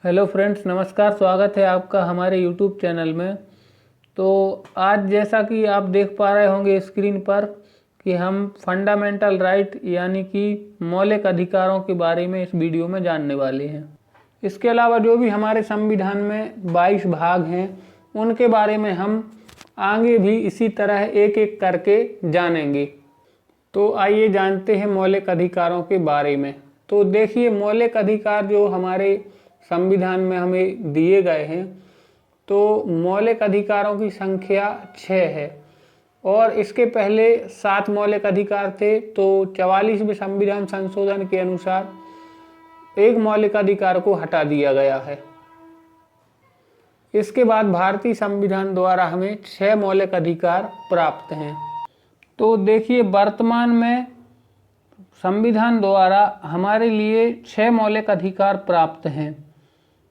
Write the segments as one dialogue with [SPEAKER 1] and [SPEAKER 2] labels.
[SPEAKER 1] Hello friends, नमस्कार। स्वागत है आपका हमारे यूट्यूब चैनल में। तो आज जैसा कि आप देख पा रहे होंगे स्क्रीन पर कि हम फंडामेंटल राइट यानी कि मौलिक अधिकारों के बारे में इस वीडियो में जानने वाले हैं। इसके अलावा जो भी हमारे संविधान में 22 भाग हैं उनके बारे में हम आगे भी इसी तरह एक एक करके जानेंगे। तो आइए जानते हैं मौलिक अधिकारों के बारे में। तो देखिए, मौलिक अधिकार जो हमारे संविधान में हमें दिए गए हैं, तो मौलिक अधिकारों की संख्या 6 है और इसके पहले 7 मौलिक अधिकार थे। तो 44वें संविधान संशोधन के अनुसार एक मौलिक अधिकार को हटा दिया गया है। इसके बाद भारतीय संविधान द्वारा हमें 6 मौलिक अधिकार प्राप्त हैं। तो देखिए, वर्तमान में संविधान द्वारा हमारे लिए 6 मौलिक अधिकार प्राप्त हैं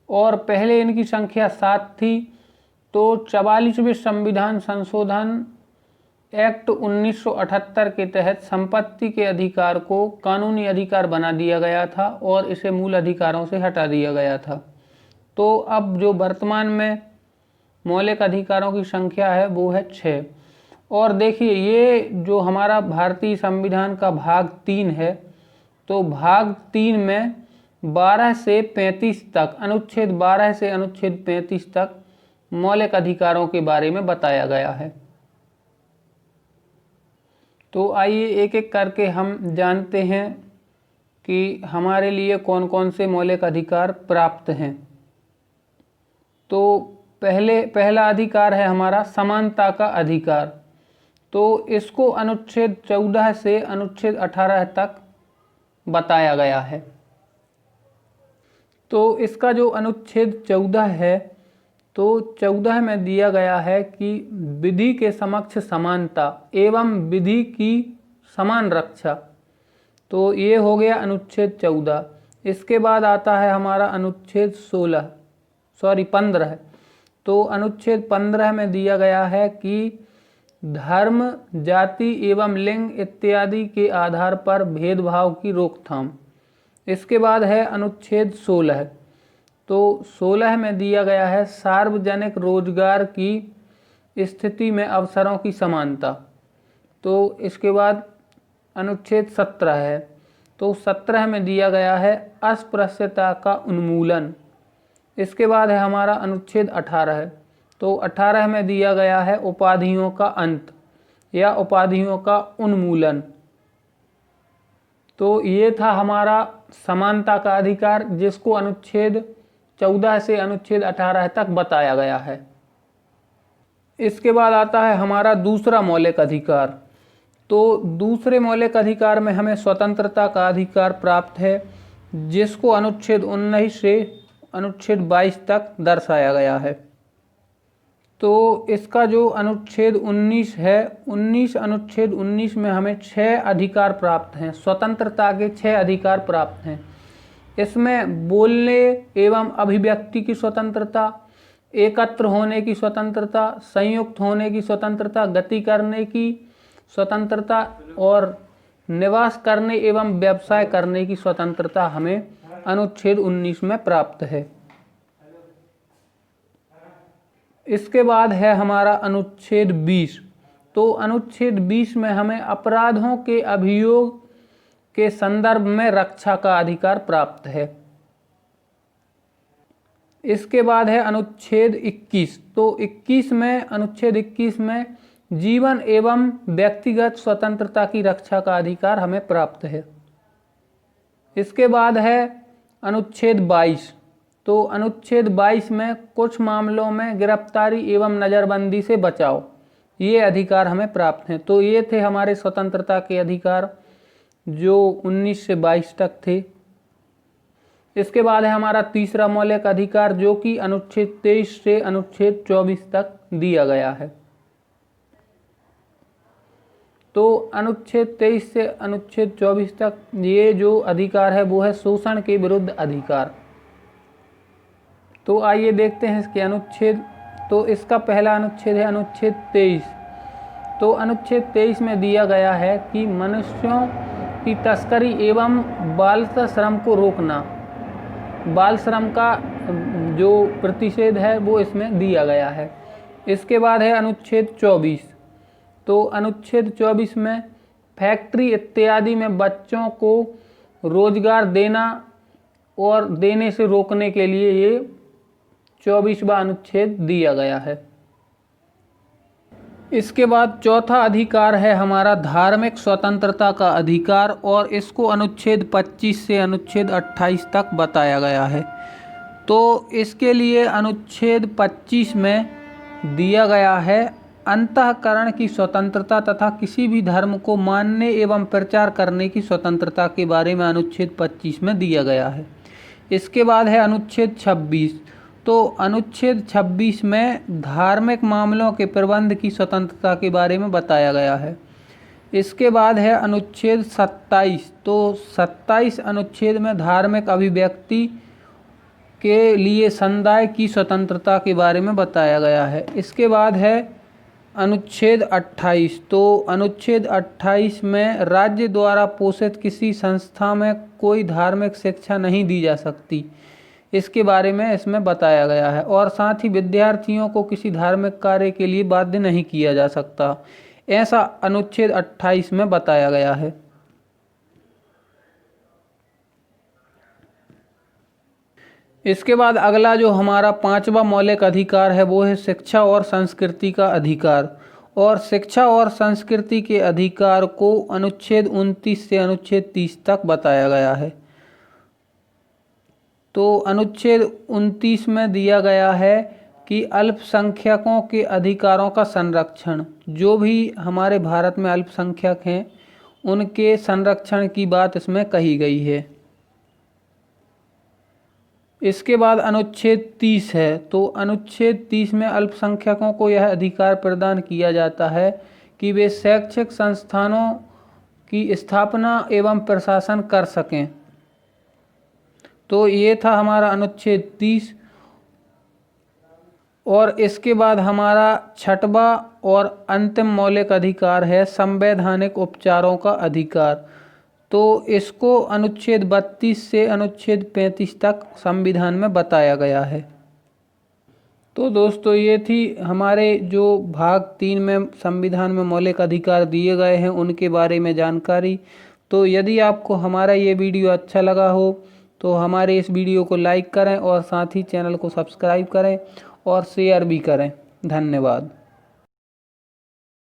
[SPEAKER 1] और पहले इनकी संख्या 7 थी। तो 44वें संविधान संशोधन एक्ट 1978 के तहत संपत्ति के अधिकार को कानूनी अधिकार बना दिया गया था और इसे मूल अधिकारों से हटा दिया गया था। तो अब जो वर्तमान में मौलिक अधिकारों की संख्या है वो है 6। और देखिए, ये जो हमारा भारतीय संविधान का भाग 3 है, तो भाग 3 में 12 से 35 तक, अनुच्छेद 12 से अनुच्छेद 35 तक मौलिक अधिकारों के बारे में बताया गया है। तो आइए एक एक करके हम जानते हैं कि हमारे लिए कौन कौन से मौलिक अधिकार प्राप्त हैं। तो पहला अधिकार है हमारा समानता का अधिकार। तो इसको अनुच्छेद 14 से अनुच्छेद 18 तक बताया गया है। तो इसका जो अनुच्छेद 14 है, तो 14 में दिया गया है कि विधि के समक्ष समानता एवं विधि की समान रक्षा। तो ये हो गया अनुच्छेद 14। इसके बाद आता है हमारा अनुच्छेद 15। तो अनुच्छेद 15 में दिया गया है कि धर्म, जाति एवं लिंग इत्यादि के आधार पर भेदभाव की रोकथाम। इसके बाद है अनुच्छेद 16। तो 16 में दिया गया है सार्वजनिक रोजगार की स्थिति में अवसरों की समानता। तो इसके बाद अनुच्छेद 17 है। तो 17 में दिया गया है अस्पृश्यता का उन्मूलन। इसके बाद है हमारा अनुच्छेद 18। तो 18 में दिया गया है उपाधियों का अंत या उपाधियों का उन्मूलन। तो ये था हमारा समानता का अधिकार, जिसको अनुच्छेद 14 से अनुच्छेद 18 तक बताया गया है। इसके बाद आता है हमारा दूसरा मौलिक अधिकार। तो दूसरे मौलिक अधिकार में हमें स्वतंत्रता का अधिकार प्राप्त है, जिसको अनुच्छेद 19 से अनुच्छेद 22 तक दर्शाया गया है। तो इसका जो अनुच्छेद 19 है, अनुच्छेद 19 में हमें 6 अधिकार प्राप्त हैं। स्वतंत्रता के 6 अधिकार प्राप्त हैं। इसमें बोलने एवं अभिव्यक्ति की स्वतंत्रता, एकत्र होने की स्वतंत्रता, संयुक्त होने की स्वतंत्रता, गति करने की स्वतंत्रता और निवास करने एवं व्यवसाय करने की स्वतंत्रता हमें अनुच्छेद 19 में प्राप्त है। इसके बाद है हमारा अनुच्छेद 20। तो अनुच्छेद 20 में हमें अपराधों के अभियोग के संदर्भ में रक्षा का अधिकार प्राप्त है। इसके बाद है अनुच्छेद 21। तो अनुच्छेद 21 में जीवन एवं व्यक्तिगत स्वतंत्रता की रक्षा का अधिकार हमें प्राप्त है। इसके बाद है अनुच्छेद 22। तो अनुच्छेद 22 में कुछ मामलों में गिरफ्तारी एवं नज़रबंदी से बचाव, ये अधिकार हमें प्राप्त हैं। तो ये थे हमारे स्वतंत्रता के अधिकार जो 19 से 22 तक थे। इसके बाद है हमारा तीसरा मौलिक अधिकार, जो कि अनुच्छेद 23 से अनुच्छेद 24 तक दिया गया है। तो अनुच्छेद 23 से अनुच्छेद 24 तक ये जो अधिकार है वो है शोषण के विरुद्ध अधिकार। तो आइए देखते हैं इसके अनुच्छेद। तो इसका पहला अनुच्छेद है अनुच्छेद 23। तो अनुच्छेद 23 में दिया गया है कि मनुष्यों की तस्करी एवं बाल श्रम को रोकना। बाल श्रम का जो प्रतिषेध है वो इसमें दिया गया है। इसके बाद है अनुच्छेद 24। तो अनुच्छेद 24 में फैक्ट्री इत्यादि में बच्चों को रोजगार देना और देने से रोकने के लिए ये 24वां अनुच्छेद दिया गया है। इसके बाद चौथा अधिकार है हमारा धार्मिक स्वतंत्रता का अधिकार, और इसको अनुच्छेद 25 से अनुच्छेद 28 तक बताया गया है। तो इसके लिए अनुच्छेद 25 में दिया गया है अंतःकरण की स्वतंत्रता तथा किसी भी धर्म को मानने एवं प्रचार करने की स्वतंत्रता के बारे में अनुच्छेद 25 में दिया गया है। इसके बाद है अनुच्छेद 26। तो अनुच्छेद 26 में धार्मिक मामलों के प्रबंध की स्वतंत्रता के बारे में बताया गया है। इसके बाद है अनुच्छेद 27। तो 27 अनुच्छेद में धार्मिक अभिव्यक्ति के लिए समुदाय की स्वतंत्रता के बारे में बताया गया है। इसके बाद है अनुच्छेद 28। तो अनुच्छेद 28 में राज्य द्वारा पोषित किसी संस्था में कोई धार्मिक शिक्षा नहीं दी जा सकती, इसके बारे में इसमें बताया गया है। और साथ ही विद्यार्थियों को किसी धार्मिक कार्य के लिए बाध्य नहीं किया जा सकता, ऐसा अनुच्छेद 28 में बताया गया है। इसके बाद अगला जो हमारा 5वां मौलिक अधिकार है वो है शिक्षा और संस्कृति का अधिकार। और शिक्षा और संस्कृति के अधिकार को अनुच्छेद 29 से अनुच्छेद 30 तक बताया गया है। तो अनुच्छेद 29 में दिया गया है कि अल्पसंख्यकों के अधिकारों का संरक्षण, जो भी हमारे भारत में अल्पसंख्यक हैं उनके संरक्षण की बात इसमें कही गई है। इसके बाद अनुच्छेद 30 है। तो अनुच्छेद 30 में अल्पसंख्यकों को यह अधिकार प्रदान किया जाता है कि वे शैक्षिक संस्थानों की स्थापना एवं प्रशासन कर सकें। तो ये था हमारा अनुच्छेद 30। और इसके बाद हमारा 6वां और अंतिम मौलिक अधिकार है संवैधानिक उपचारों का अधिकार। तो इसको अनुच्छेद 32 से अनुच्छेद 35 तक संविधान में बताया गया है। तो दोस्तों ये थी हमारे जो भाग 3 में संविधान में मौलिक अधिकार दिए गए हैं उनके बारे में जानकारी। तो यदि आपको हमारा ये वीडियो अच्छा लगा हो तो हमारे इस वीडियो को लाइक करें और साथ ही चैनल को सब्सक्राइब करें और शेयर भी करें। धन्यवाद।